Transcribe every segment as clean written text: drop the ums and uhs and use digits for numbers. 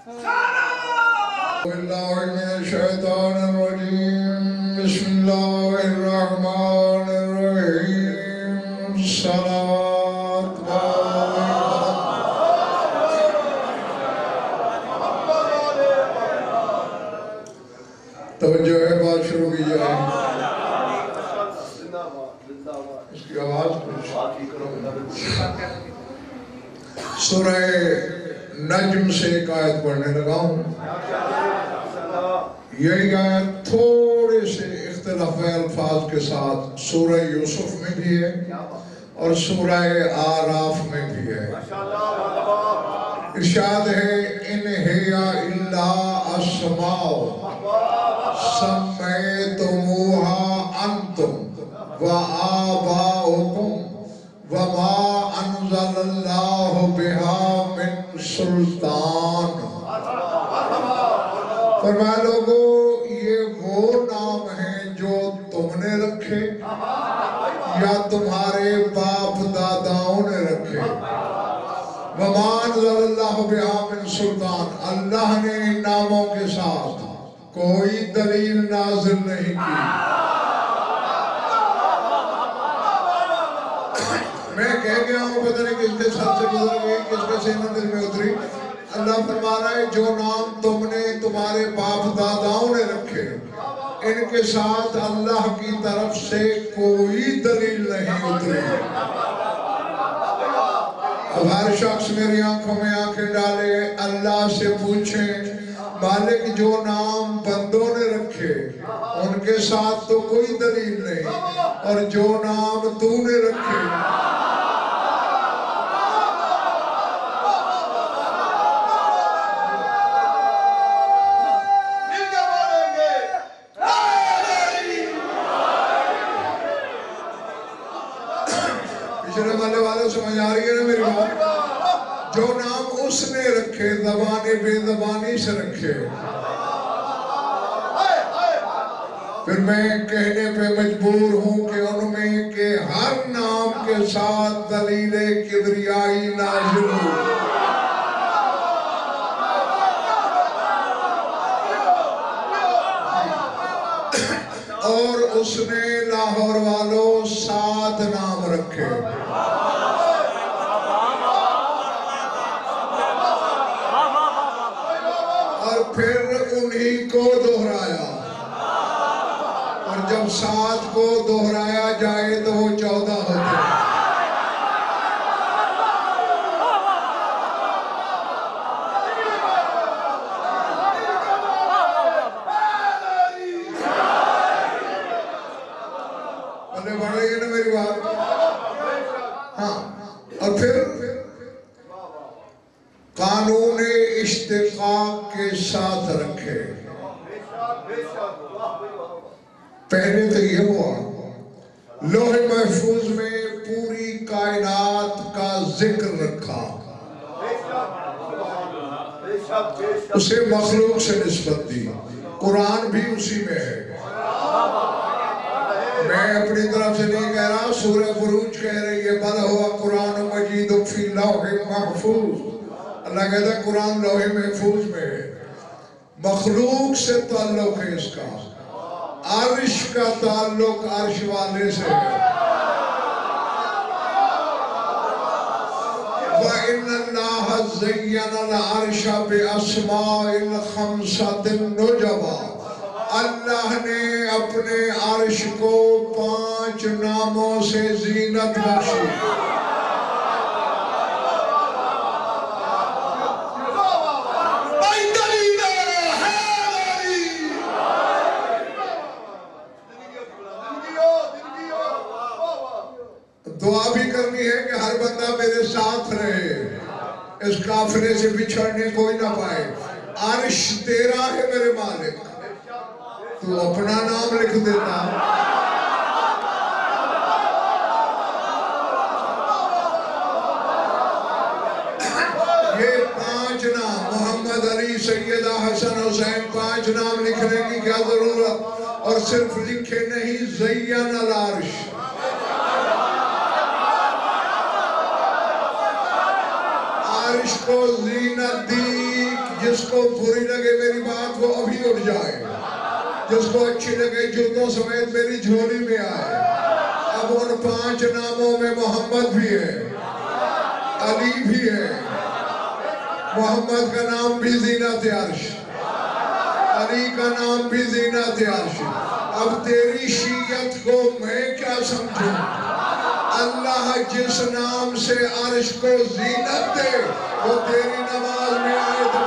بالله من الشيطان الرجيم بسم الله الرحمن الرحيم صلاة توجہ ہے بات شروع کی جائے اس کی آواز سورہ نجم سے ایک آیت پڑھنے لگا ہوں یہی آیت تھوڑے سے اختلاف الفاظ کے ساتھ سورہ یوسف میں بھی ہے اور سورہ آراف میں بھی ہے ارشاد ہے ان ہی الا اسماء سمیتموها انتم وآباؤکم وما انزل اللہ بها من سلطان فرمایا لوگو یہ وہ نام ہیں جو تم نے رکھے یا تمہارے باپ داداؤں نے رکھے وما انزل اللہ بها من سلطان اللہ نے ان ناموں کے ساتھ کوئی دلیل نازل نہیں کی میں کہہ گیا ہوں پتہ نہیں کس کے ساتھ سے گزر گئی کس کے سینہ دل میں اتری اللہ فرما رہا ہے جو نام تم نے تمہارے باپ داداؤں نے رکھے ان کے ساتھ اللہ کی طرف سے کوئی دلیل نہیں اتری اب ہر شخص میری آنکھوں میں آنکھیں ڈالے اللہ سے پوچھیں مالک جو نام بندوں نے رکھے ان کے ساتھ تو کوئی دلیل نہیں اور جو نام تو نے رکھے پچھلے والے والے سمجھ آ رہی ہے نا میری بات جو نام اس نے رکھے زبان بے زبانی سے رکھے پھر میں کہنے پہ مجبور ہوں کہ ان میں کہ ہر نام کے ساتھ دلیل کبریائی نازل ہو اور اس نے لاہور والوں 7 نام رکھے پھر انہی کو دہرایا اور جب 7 کو دہرایا جائے تو وہ 14 ہوتے بڑھے بڑھ رہی ہے نا میری بات ہاں اور پھر قانون اشتقاق کے ساتھ رکھے پہلے تو یہ ہوا لوح محفوظ میں پوری کائنات کا ذکر رکھا اسے مخلوق سے نسبت دی قرآن بھی اسی میں ہے میں اپنی طرف سے نہیں کہہ رہا سورہ فروج کہہ رہی ہے بل ہوا قرآن مجید فی لوح محفوظ اللہ کہتا ہے قرآن لوح محفوظ میں ہے مخلوق سے تعلق ہے اس کا عرش کا تعلق عرش والے سے ہے وَإِنَّ اللَّهَ زَيَّنَ الْعَرْشَ بِأَسْمَاءِ الْخَمْسَةِ النُّجَبَةِ اللہ نے اپنے عرش کو 5 ناموں سے زینت بخشی دعا بھی کرنی ہے کہ ہر بندہ میرے ساتھ رہے اس قافلے سے بچھڑنے کوئی نہ پائے عرش تیرا ہے میرے مالک تو اپنا نام لکھ دیتا یہ 5 نام محمد علی سیدہ حسن حسین 5 نام لکھنے کی کیا ضرورت اور صرف لکھے نہیں زین العرش عرش کو زینت دی جس کو بری لگے میری بات وہ ابھی اٹھ جائے، جس کو اچھی لگے جوتوں سمیت میری جھولی میں آئے۔ اب ان 5 ناموں میں محمد بھی ہے، علی بھی ہے، محمد کا نام بھی زینت عرش، علی کا نام بھی زینت عرش۔ اب تیری شیعت کو میں کیا سمجھوں؟ اللہ جس نام سے عرش کو زینت دے وہ تیری نماز میں آئے تو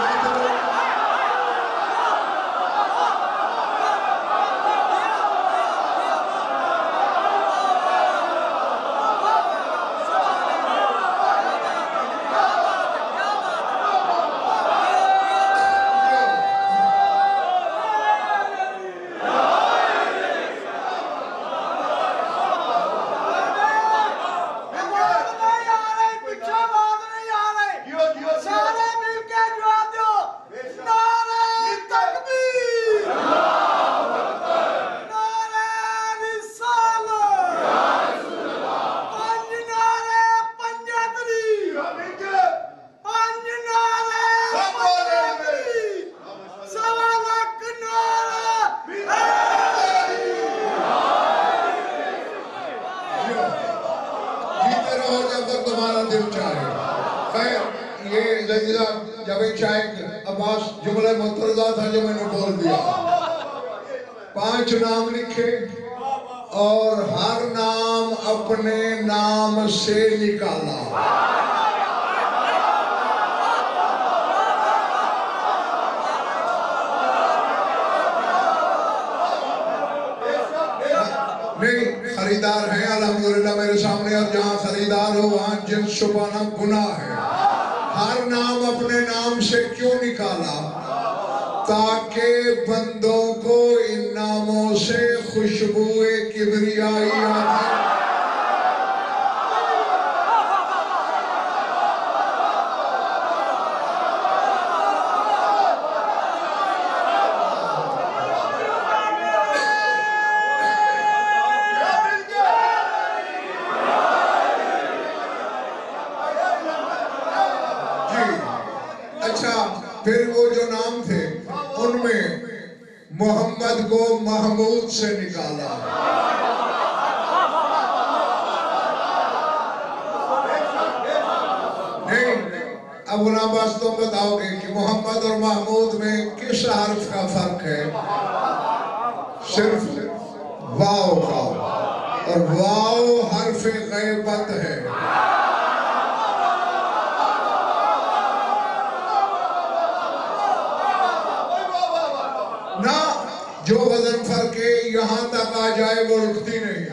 جب ایک شاید عباس جملہ مترضہ تھا جو میں نے بول دیا، 5 نام لکھے اور ہر نام اپنے نام سے نکالا۔ نہیں، خریدار ہیں الحمدللہ میرے سامنے، اور جہاں خریدار ہو وہاں جنس چھپانا گناہ ہے۔ ہر نام اپنے نام سے کیوں نکالا؟ تاکہ بندوں کو ان ناموں سے خوشبوئے کبریائی آتی۔ پھر وہ جو نام تھے ان میں محمد کو محمود سے نکالا۔ نہیں، اب غلام عباس تم بتاؤ گے کہ محمد اور محمود میں کس حرف کا فرق ہے؟ صرف واو کا، اور واو حرف غیبت ہے۔ نہ جو وزن فرق ہے یہاں تک آ جائے وہ رکتی نہیں،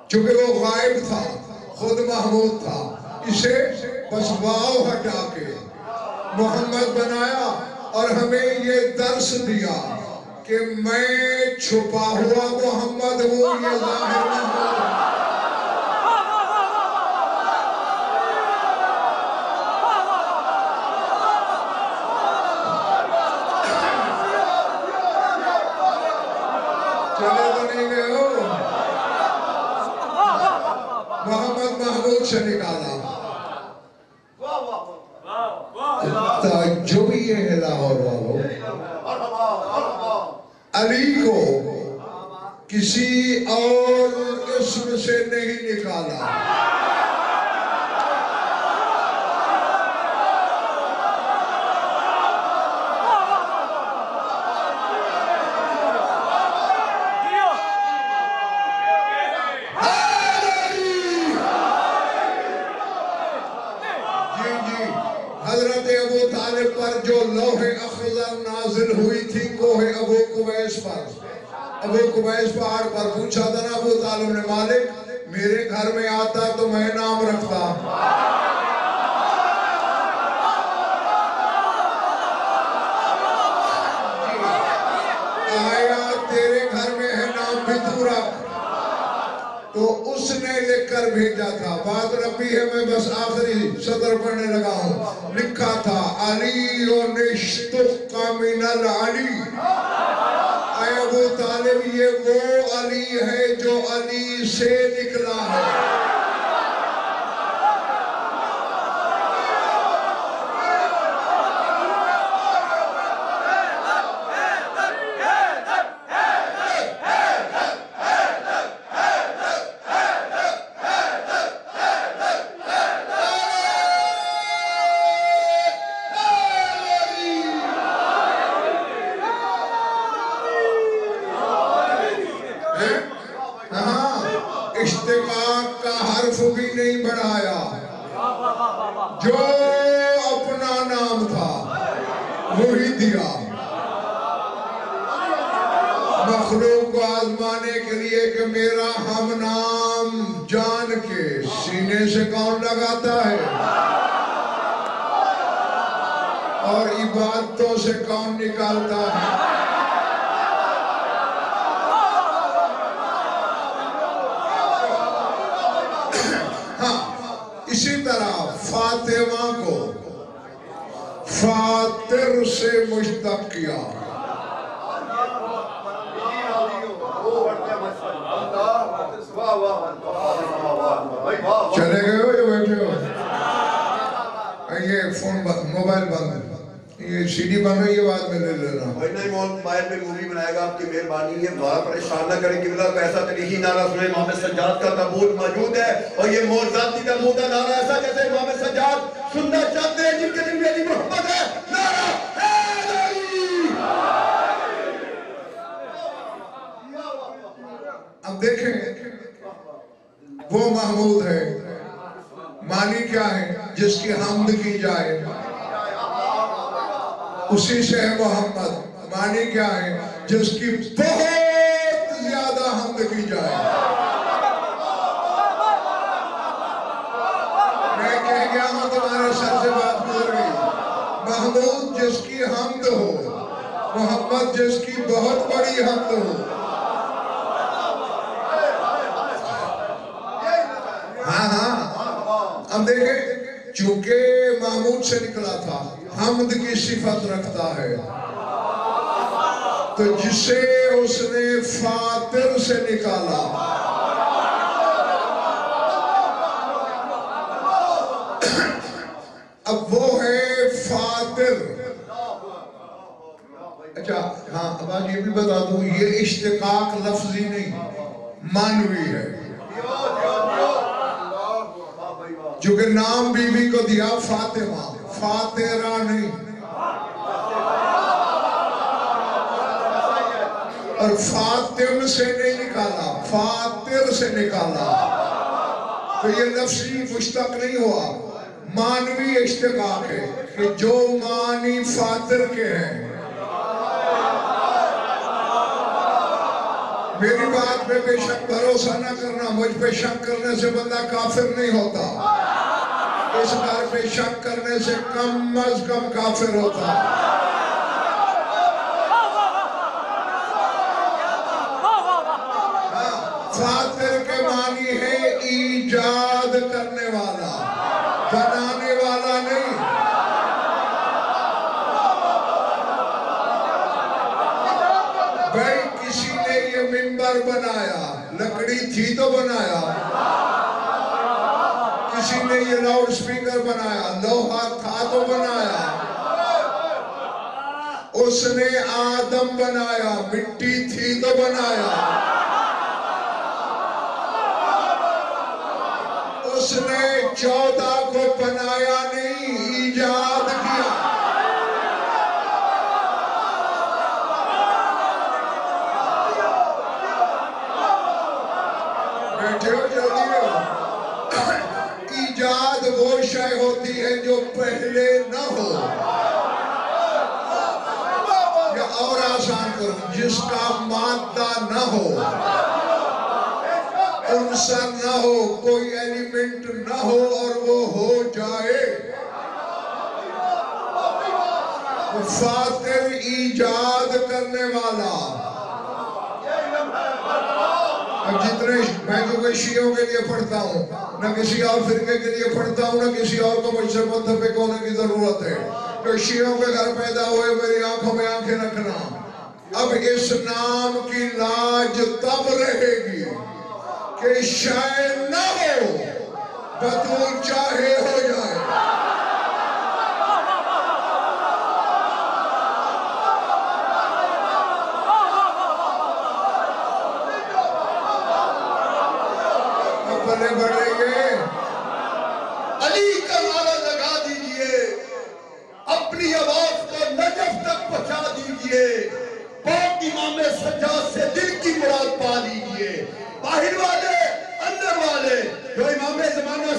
چونکہ وہ غائب تھا، خود محمود تھا، اسے بس واو ہٹا کے محمد بنایا اور ہمیں یہ درس دیا کہ میں چھپا ہوا محمد ہوں، یہ ظاہر محمد ہوں۔ چلے تو نہیں گئے ہو؟ محمد محمود سے نکالا۔ تعجب یہ ہے لاہور والوں، علی کو کسی اور اسم سے نہیں نکالا۔ حضرت ابو طالب پر جو لوح اخضر نازل ہوئی تھی کوہ ابو قبیس پر، ابو قبیس پہاڑ پر پوچھا تھا نا ابو طالب نے، مالک میرے گھر میں آتا تو میں نام رکھتا، آیا تیرے گھر میں ہے نام بھی تو رکھ، تو اس نے لکھ کر بھیجا تھا۔ بات ربی ہے، میں بس آخری سطر پڑھنے لگا ہوں۔ لکھا تھا علی اشتق من العلی، اے ابو طالب یہ وہ علی ہے جو علی سے نکلا ہے۔ نہیں بڑھایا، جو اپنا نام تھا وہی دیا۔ مخلوق کو آزمانے کے لیے کہ میرا ہم نام جان کے سینے سے کون لگاتا ہے اور عبادتوں سے کون نکالتا ہے۔ ہاں، اسی طرح فاطمہ کو فاطر سے مشتق کیا۔ چلے گئے ہو یا بیٹھے ہو؟ یہ فون موبائل بند، یہ سی ڈی بند ہے، یہ بعد میں لے لینا۔ بھائی نہیں موبائل پہ مووی بنائے گا، آپ کی مہربانی ہے، دعا پریشان نہ کریں کہ اللہ کا ایسا تریخی نعرہ سنے امام سجاد کا تابوت موجود ہے اور یہ معجزاتی تابوت کا نعرہ ایسا جیسے امام سجاد سننا چاہتے ہیں جن کے دل میں علی محمد ہے، نعرہ حیدری۔ اب دیکھیں وہ محمود ہے، معنی کیا ہے؟ جس کی حمد کی جائے، اسی سے ہے محمد۔ معنی کیا ہے؟ جس کی بہت زیادہ حمد کی جائے۔ میں کہہ گیا ہوں تمہارے سر سے بات گزر گئی۔ محمود جس کی حمد ہو، محمد جس کی بہت بڑی حمد ہو۔ ہم دیکھیں چونکہ محمود سے نکلا تھا، حمد کی صفت رکھتا ہے، تو جسے اس نے فاطر سے نکالا، اب وہ ہے فاطر۔ اچھا ہاں، اب آج یہ بھی بتا دوں، یہ اشتقاق لفظی نہیں، معنوی ہے۔ چونکہ نام بی بی کو دیا فاطمہ، فاطرہ نہیں، اور فاطم سے نہیں نکالا، فاطر سے نکالا، تو یہ لفظی مشتق نہیں ہوا، معنوی اشتقاق ہے کہ جو معنی فاطر کے ہیں۔ میری بات پہ بے شک بھروسہ نہ کرنا، مجھ پہ شک کرنے سے بندہ کافر نہیں ہوتا، اس بار پہ شک کرنے سے کم از کم کافر ہوتا۔ فاطر کے معنی ہے ایجاد کرنے والا، بنانے والا نہیں۔ بھائی کسی نے یہ منبر بنایا، لکڑی تھی تو بنایا، کسی نے یہ لاؤڈ سپیکر بنایا، لوہا تھا تو بنایا، اس نے آدم بنایا، مٹی تھی تو بنایا، اس نے 14 کو بنایا نہیں، ایجاد کیا۔ بیٹھے ہو جلدی ہو۔ ایجاد وہ شے ہوتی ہے جو پہلے نہ ہو، یا اور آسان کروں، جس کا مادہ نہ ہو، عنصر نہ ہو، کوئی ایلیمنٹ نہ ہو اور وہ ہو جائے۔ فاطر ایجاد کرنے والا۔ اب جتنے میں کیونکہ شیعوں کے لیے پڑھتا ہوں، نہ کسی اور فرقے کے لیے پڑھتا ہوں، نہ کسی اور کو مجھ سے متفق ہونے کی ضرورت ہے، کہ شیعوں کے گھر پیدا ہوئے میری آنکھوں میں آنکھیں رکھنا۔ اب اس نام کی لاج تب رہے گی کہ شے نہ ہو، بدول چاہے ہو جائے۔ بڑے بڑے یہ علی کا نعرہ لگا دیجئے، اپنی آواز کو نجف تک پہنچا دیجئے، پاک امام سجاد سے دل کی مراد پا لیجئے۔ باہر والے اندر والے جو امام زمانہ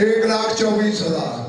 1,24,000।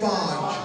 5।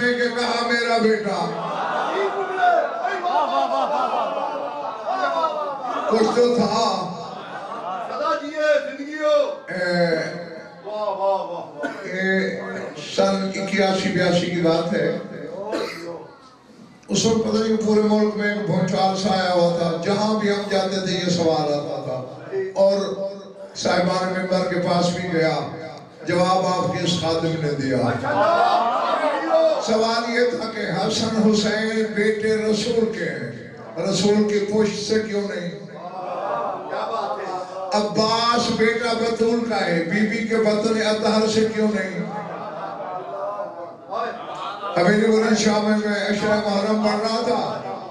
میں کہ کہا میرا بیٹا کچھ تو تھا سن 81-82 کی بات ہے. اس وقت پتہ نہیں پورے ملک میں ایک بھونچال سا آیا ہوا تھا. جہاں بھی ہم جاتے تھے یہ سوال آتا تھا اور صاحبان ممبر کے پاس بھی گیا. جواب آپ کے اس خادم نے دیا. سوال یہ تھا کہ حسن حسین بیٹے رسول کے ہیں, رسول کی پشت سے کیوں نہیں؟ عباس بیٹا بطول کا ہے, بی بی کے بطن اطہر سے کیوں نہیں؟ حویلی بلند شاہ میں عشرہ محرم پڑھ رہا تھا,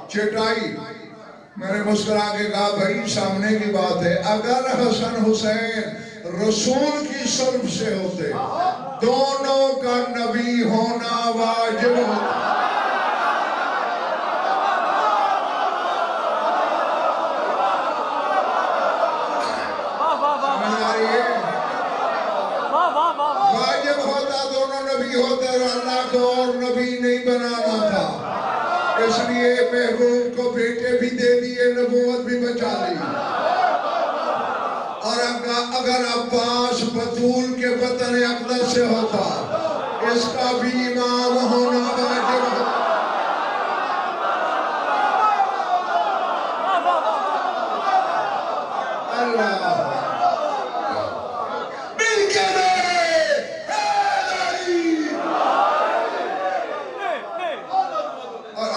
چٹائی میں نے مسکرا کے کہا بھائی سامنے کی بات ہے, اگر حسن حسین رسول کی صلب سے ہوتے دونوں کا نبی ہونا واجب ہوتا. واجب ہوتا دونوں نبی ہوتے اور اللہ کو اور نبی نہیں بنانا تھا. اس لیے محبوب کو بیٹے بھی دے دیے, نبوت بھی بچا لی. اور اگر عباس بطول کے بطن اقدس سے ہوتا اس کا بھی امام ہونا واجب ہوتا.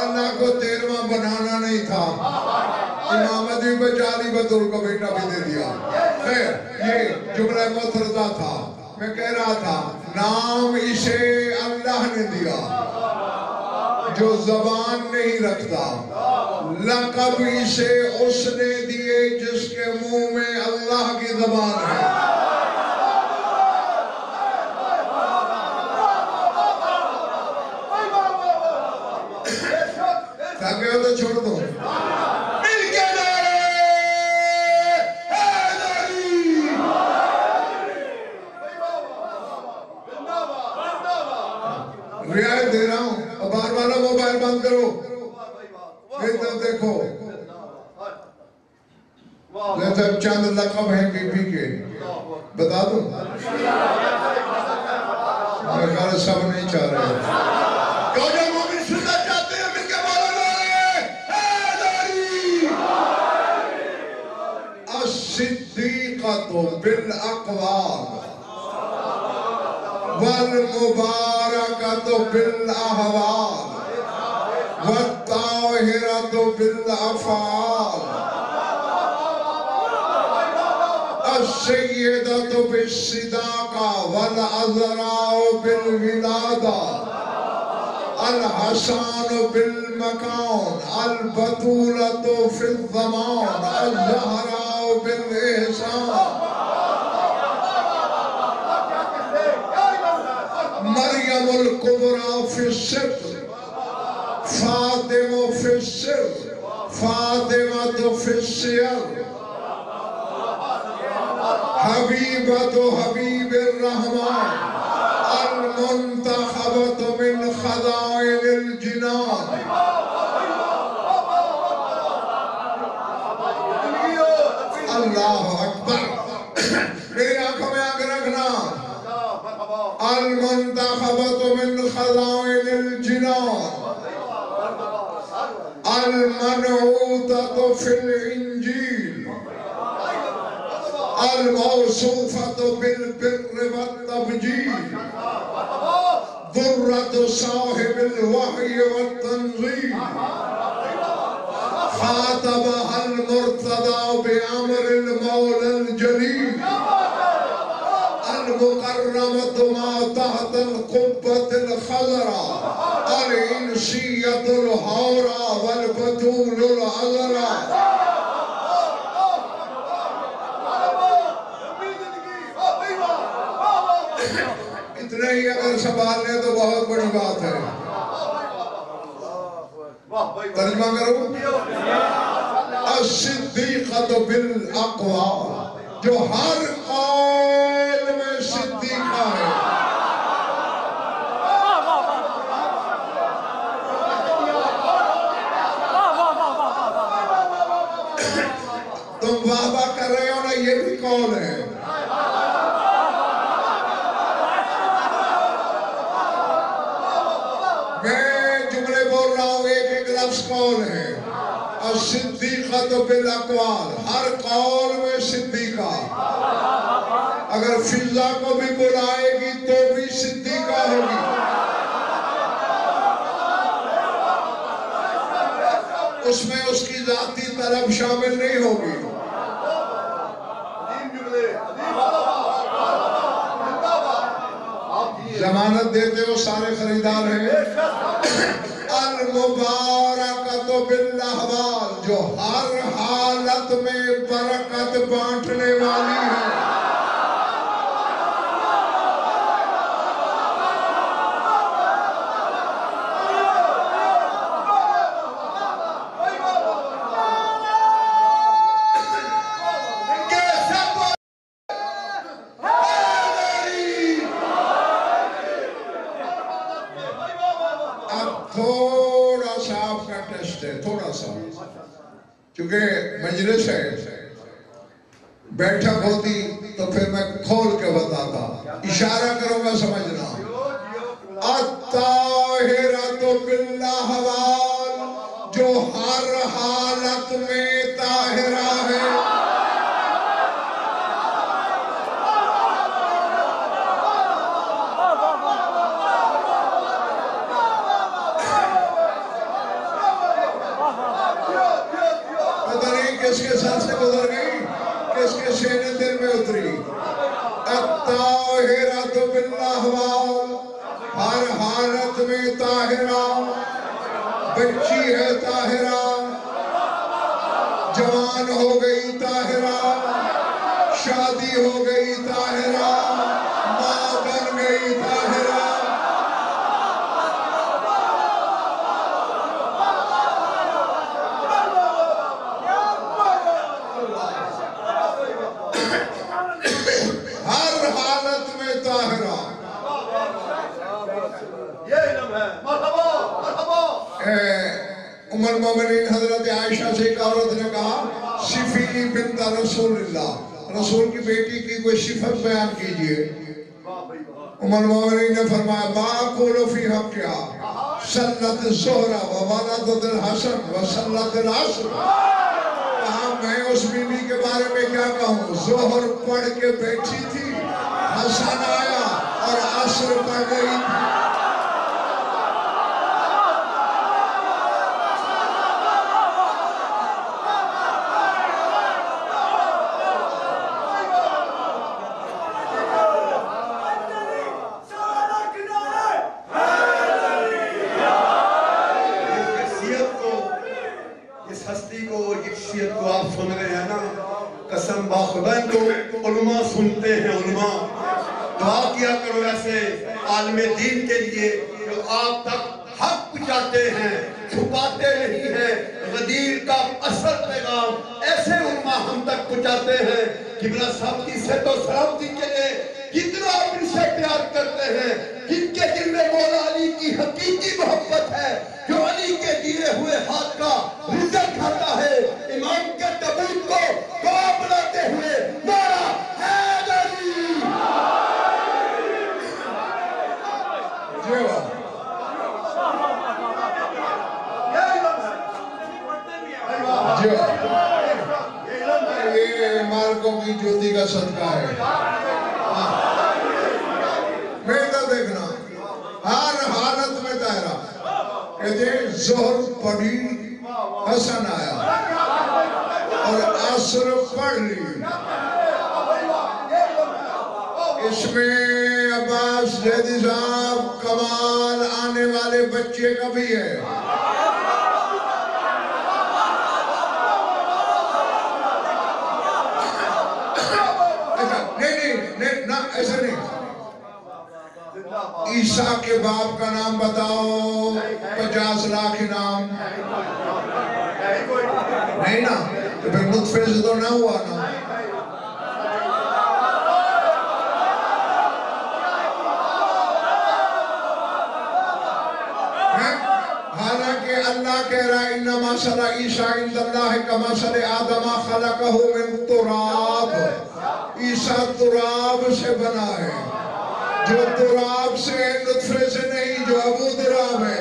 اللہ کو 13واں بنانا نہیں تھا, امامت بھی بچا لی, بطول کو بیٹا بھی دے دیا. خیر یہ جملہ مترضہ تھا. میں کہہ رہا تھا نام اسے اللہ نے دیا جو زبان نہیں رکھتا, لقب اسے اس نے دیے جس کے منہ میں اللہ کی زبان ہے. تاکہ ہو تو چھوڑ دو. مل کے نعرے حیدری. رعایت دے رہا ہوں. بار والا موبائل بند کرو, ایک طرف دیکھو. جیسے چند لقب ہیں بی بی کے بتا دوں, میرے خیال سب نہیں چاہ رہے. الصدیقۃ بالاقوال والمبارکۃ بالاحوال والطاہرۃ بالافعال السیدۃ بالصداقہ والعذراء بالولادہ الحسان بالمکان البطولة فی الزمان الزہراء بالإحسان مریم الکبریٰ فی السر فاطمہ فی السر فاطمہ فی السیر حبیبۃ حبیب الرحمن المنتخبۃ من خزائن الجنان. اللہ اکبر. میری آنکھوں میں آنکھ رکھنا. المنتخبۃ من خزائن الجنان المنعوتۃ فی الانجیل الموصوفۃ بالبر والتبجیل درۃ صاحب الوحی والتنزیل خاطبها المرتضى بأمر المولى الجليل المكرمة ما تحت القبة الخضراء الإنسية الحوراء والبتول العذراء. اتنے ہی اگر سنبھال لیں تو بہت بڑی بات ہے. ترجمہ کرو. الصدیقۃ بالاقوال, جو ہر قول میں صدیقہ ہے. میں جملے بول رہا ہوں، ایک ایک لفظ قول ہے. الصدیقۃ بالاقوال، ہر قول میں صدیقہ. اگر فضا کو بھی بلائے گی تو بھی صدیقہ ہوگی. اس میں اس کی ذاتی طلب شامل نہیں ہوگی. ضمانت دیتے ہو سارے خریدار ہیں. المبارکۃ بالاحوال، جو ہر حالت میں برکت بانٹنے والی ہے. تھوڑا سا آپ کا ٹیسٹ ہے، تھوڑا سا، کیونکہ مجلس ہے، بیٹھک ہوتی تو پھر میں کھول کے بتاتا. اشارہ کروں گا سمجھنا. الطاہرۃ بالاحوال، جو ہر حالت میں طاہرہ ہے. کس کے ساتھ سے گزر گئی، کس کے سینے دل میں اتری. الطاہرۃ بالاحوال، ہر حالت میں طاہرہ. بچی ہے طاہرہ، جوان ہو گئی طاہرہ، شادی ہو گئی طاہرہ، ماں بن گئی طاہرہ. ہر حالت میں طاہرہ. ام المومنین حضرت عائشہ سے ایک عورت نے کہا، صفینی بنت رسول اللہ، رسول کی بیٹی کی کوئی صفت بیان کیجئے. ام المومنین نے فرمایا، ما اقول فی حقها صلت الظہر وولدت الحسن وصلت العصر. کہا میں اس بی بی کے بارے میں کیا کہوں، ظہر پڑھ کے بیٹھی تھی، حسن آیا اور عصر پڑھ گئی تھی. قسم باخدا کو علماء سنتے ہیں. علماء دعا کیا کرو ایسے عالم دین کے لیے جو آپ تک حق پہنچاتے ہیں، چھپاتے نہیں ہیں. غدیر کا اثر پیغام ایسے علماء ہم تک پہنچاتے ہیں. قبلہ صاحب کی صحت و سلامتی کے لیے کتنا آپ ان سے پیار کرتے ہیں، جن کے دل میں مولا علی کی حقیقی محبت ہے، جو علی کے دیے ہوئے ہاتھ کا رزق کھاتا ہے. امام کے تابوت کو دعا بناتے ہوئے نعرہ حیدری. یہ مالکوں کی جوتی کا صدقہ ہے. بیٹا دیکھنا، ہر حالت میں طاہرہ. کہتے ہیں ظہر پڑھی، حسن آیا اور عصر پڑھ لی. اس میں عباس زیدی صاحب کمال آنے والے بچے کا بھی ہے. ایسا نہیں. عیسیٰ کے باپ کا نام بتاؤ، 50 لاکھ نام نہیں نا، تو پھر نطفے سے تو نہ ہوا نا. حالانکہ اللہ کہہ رہا ہے انما مثل عیسیٰ عند اللہ کمثل آدم خلقہ من تراب. عیسیٰ تراب سے بنا ہے، جو تراب سے نطفے سے نہیں، جو ابو تراب ہے.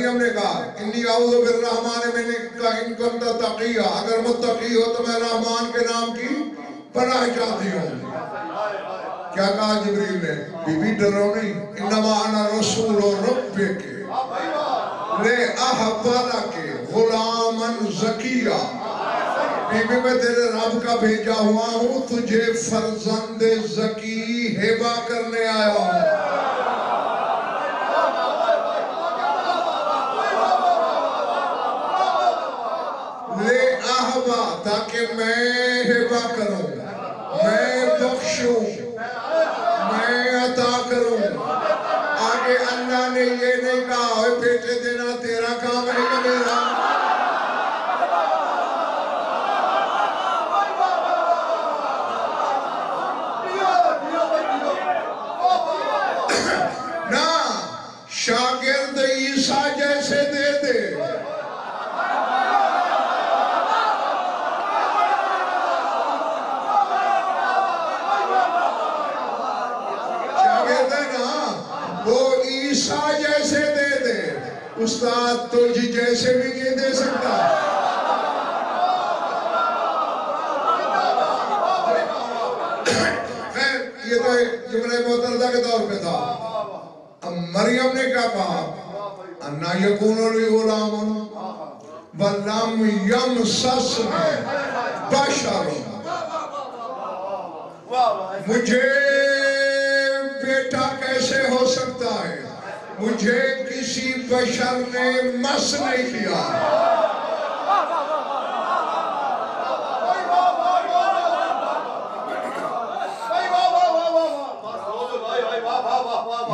مریم نے کہا انی اعوذ بالرحمن منک ان کنت تقیا، اگر متقی ہو تو میں رحمان کے نام کی پناہ چاہتی ہوں۔ کیا کہا جبریل نے؟ بی بی ڈرو نہیں، انما انا رسول ربک لے اہب لک غلاما زکیا، بی بی میں تیرے رب کا بھیجا ہوا ہوں، تجھے فرزند زکی ہبہ کرنے آیا ہوں۔ لے اہبا، تاکہ میں ہبہ کروں، میں بخشوں، میں عطا کروں۔ آگے اللہ نے یہ نہیں کہا اوے بیٹے دینا تیرا کام ہے کہ میرا؟ نا شاگرد عیسیٰ جیسے دے دے، وہ عیسیٰ جیسے دے دے، استاد تجھ جیسے بھی نہیں دے سکتا۔ خیر یہ تو جملہ معترضہ کے طور پہ تھا۔ اب مریم نے کیا کہا؟ انا یکون لی غلام ولم یمسسنی بشر، مجھے بیٹا کیسے ہو سکتا ہے؟ مجھے کسی بشر نے مس نہیں کیا۔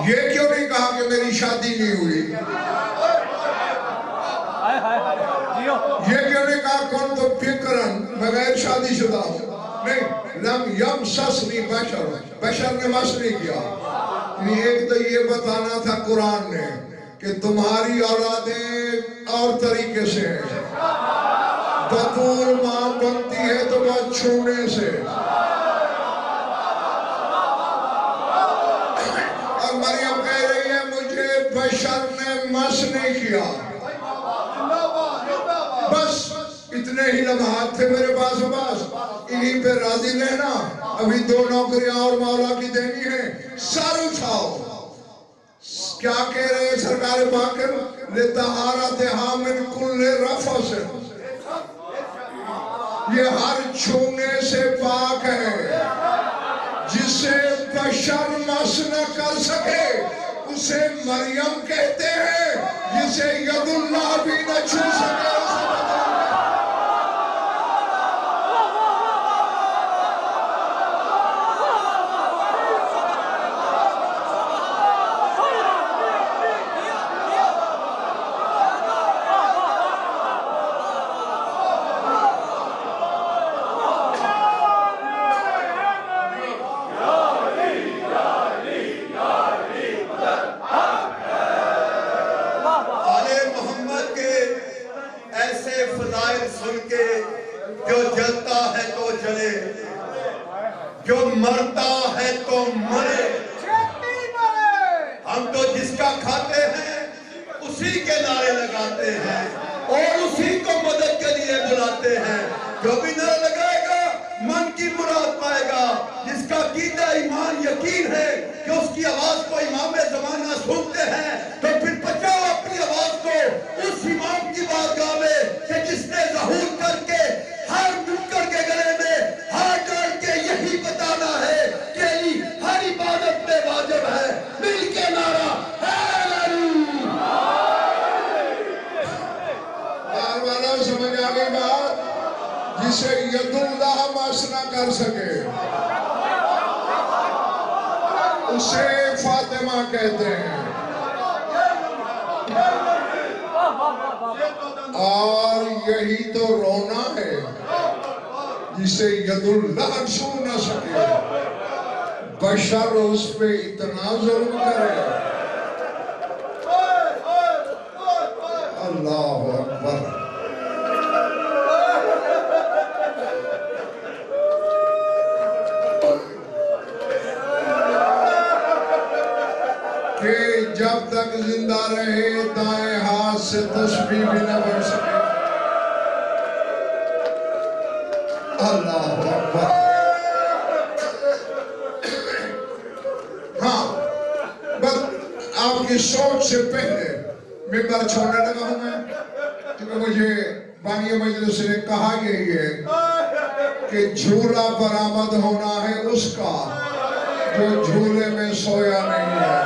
یہ کیوں نہیں کہا کہ میری شادی نہیں ہوئی؟ یہ کیوں نہیں کہا کون تو بکرن، میں غیر شادی شدہ ہوں؟ نہیں، لم یمسسنی بشر، بشر نے مس نہیں کیا۔ یعنی ایک تو یہ بتانا تھا قرآن نے کہ تمہاری اولادیں اور طریقے سے ہیں، بطول ماں بنتی ہے تو بس چھونے سے، اور مریم کہہ رہی ہے مجھے بشر نے مس نہیں کیا۔ بس اتنے ہی لمحات تھے میرے پاس، انہی پہ راضی رہنا۔ ابھی 2 نوکریاں اور مولا کی دینی ہیں، سر اٹھاؤ۔ کیا کہہ رہے ہیں سرکار باقر؟ لِطَہَارَتِہَا مِن كُلِّ رَفَثٍ، یہ ہر چھونے سے پاک ہے، جسے بشر مس نہ کر سکے اسے مریم کہتے ہیں، جسے ید اللہ بھی نہ چھو سکے اسے جو مرتا ہے تو مرے، ہم تو جس کا کھاتے ہیں اسی کے نعرے لگاتے ہیں اور اسی کو مدد کے لیے بلاتے ہیں۔ جو بھی نعرہ لگائے گا من کی مراد پائے گا، جس کا عقیدہ ایمان یقین ہے کہ اس کی آواز کو امام زمانہ سنتے ہیں، تو پھر بچاؤ اپنی آواز کو اس امام کی بارگاہ میں کہ جس نے ظہور کر کے ہر منکر کے گلے میں ہاتھ ڈال کے یہی بتانا ہے کہ علی ہر عبادت میں واجب ہے۔ مل کے نعرہ والا سمجھ آگے بات، جسے ید اللہ مس نہ کر سکے اسے فاطمہ کہتے ہیں، اور یہی تو رونا ہے جسے ید اللہ چھو نہ سکے، بشر اس پہ اتنا ظلم کرے۔ اللہ اکبر۔ کہ جب تک زندہ رہے دائیں ہاتھ ناز سے تسبیح بھی نہ بڑھ سکے. اللہ اکبر. ہاں بس آپ کی سوچ سے پہلے ممبر چھوڑنے لگا ہوں میں، کیونکہ مجھے بانی مجلس نے کہا یہی ہے کہ جھولا برآمد ہونا ہے اس کا جو جھولے میں سویا نہیں ہے.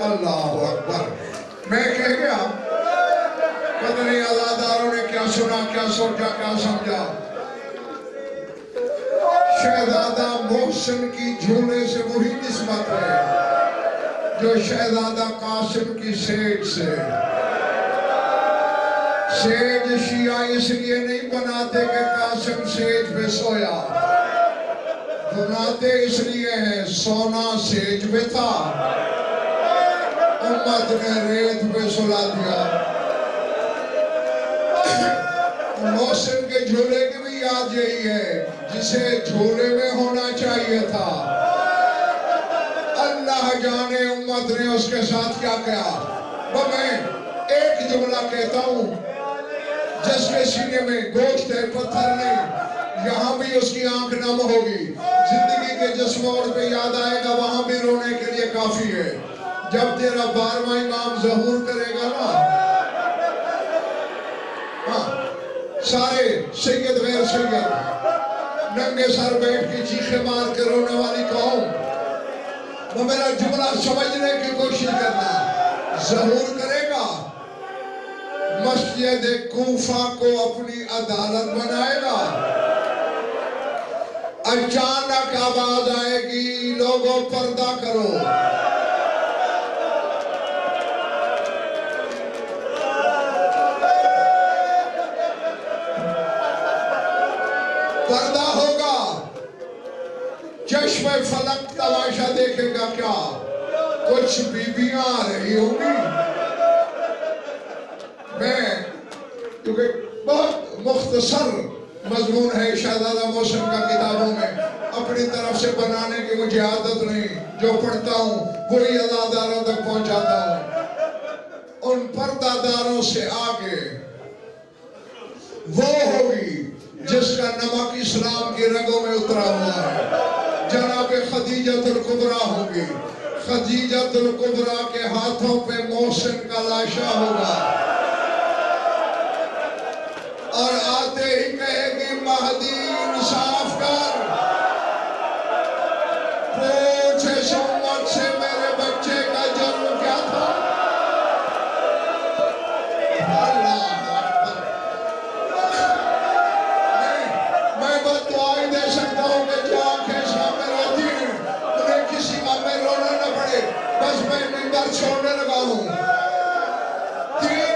اللہ اکبر. میں کہہ گیا پتہ نہیں عزاداروں نے کیا سنا، کیا سوچا، کیا سمجھا. شہزادہ محسن کی جھولے سے وہی نسبت ہے جو شہزادہ قاسم کی سیج سے. سیج شیعہ اس لیے نہیں بناتے کہ قاسم سیج پہ سویا، بناتے اس لیے ہیں سونا سیج پہ تھا، امت نے ریت پہ سلا دیا. محسن کے جھولے کی بھی یاد یہی ہے جسے جھولے میں ہونا چاہیے تھا. اللہ جانے امت نے اس کے ساتھ کیا کیا. وہ میں ایک جملہ کہتا ہوں، جس کے سینے میں گوشت ہے پتھر نہیں، یہاں بھی اس کی آنکھ نم ہوگی. زندگی کے جس موڑ پہ یاد آئے گا وہاں بھی رونے کے لیے کافی ہے. جب تیرا 12واں امام ظہور کرے گا نا، ہاں سارے سید غیر سید ننگے سر بیٹھ کے چیخے مار کے رونے والی قوم، وہ میرا جملہ سمجھنے کی کوشش کرنا. ظہور کرے گا، مسجد کوفہ کو اپنی عدالت بنائے گا. اچانک آواز آئے گی لوگوں پردہ کرو. پردہ ہوگا، چشم فلک تماشا دیکھے گا. کیا کچھ بیبیاں آ رہی ہوں گی. میں کیونکہ بہت مختصر مضمون ہے شہزادہ محسن کا کتابوں میں، اپنی طرف سے بنانے کی مجھے عادت نہیں. جو پڑھتا ہوں وہی عزاداروں تک پہنچاتا ہوں. ان پردہ داروں سے آگے وہ ہوگی جس کا نمک اسلام کی رگوں میں اترا ہوا ہے. جناب خدیجۃ الکبریٰ ہوگی. خدیجۃ الکبریٰ کے ہاتھوں پہ محسن کا لاشا ہوگا اور آتے ہی کہے گی مہدی انصاف کر، پوچھ اس امت سے میرے بچے کا جرم کیا تھا. اللہ اکبر. میں بس دعائیں دے سکتا ہوں کہ جو آنکھیں سامنے روتی ہیں انہیں کسی کا میں رونا نہ پڑے. بس میں ممبر چھوڑنے لگا ہوں. 3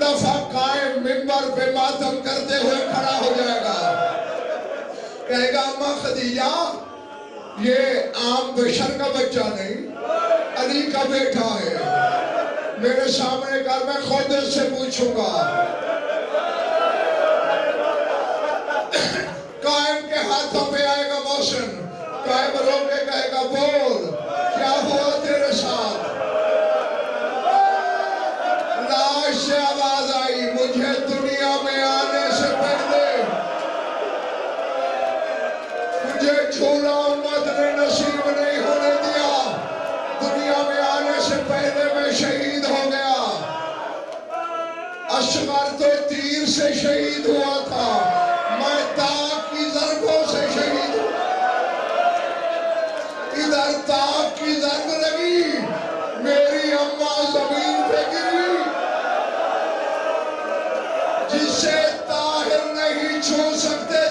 دفعہ قائم ممبر پہ ماتم کرتے ہوئے کھڑا ہو جائے گا. کہے گا اماں خدیجہ یہ عام بشر کا بچہ نہیں، علی کا بیٹا ہے. میرے سامنے کر میں خود اس سے پوچھوں گا. قائم کے ہاتھوں پہ آئے گا محسن. قائم رو کے کہے گا بول کیا ہوا تیرے ساتھ. لاش سے آواز آئی مجھے دنیا میں آنے سے پہلے مجھے جھولا امت نے نصیب نہیں ہونے دیا. دنیا میں آنے سے پہلے میں شہید ہو گیا. اصغر تو تیر سے شہید ہوا تھا، میں تاک کی ضربوں سے شہید ہوا. ادھر تاک کی ضرب لگی، میری اماں زمین پہ گری. جسے طاہر نہیں چھو سکتے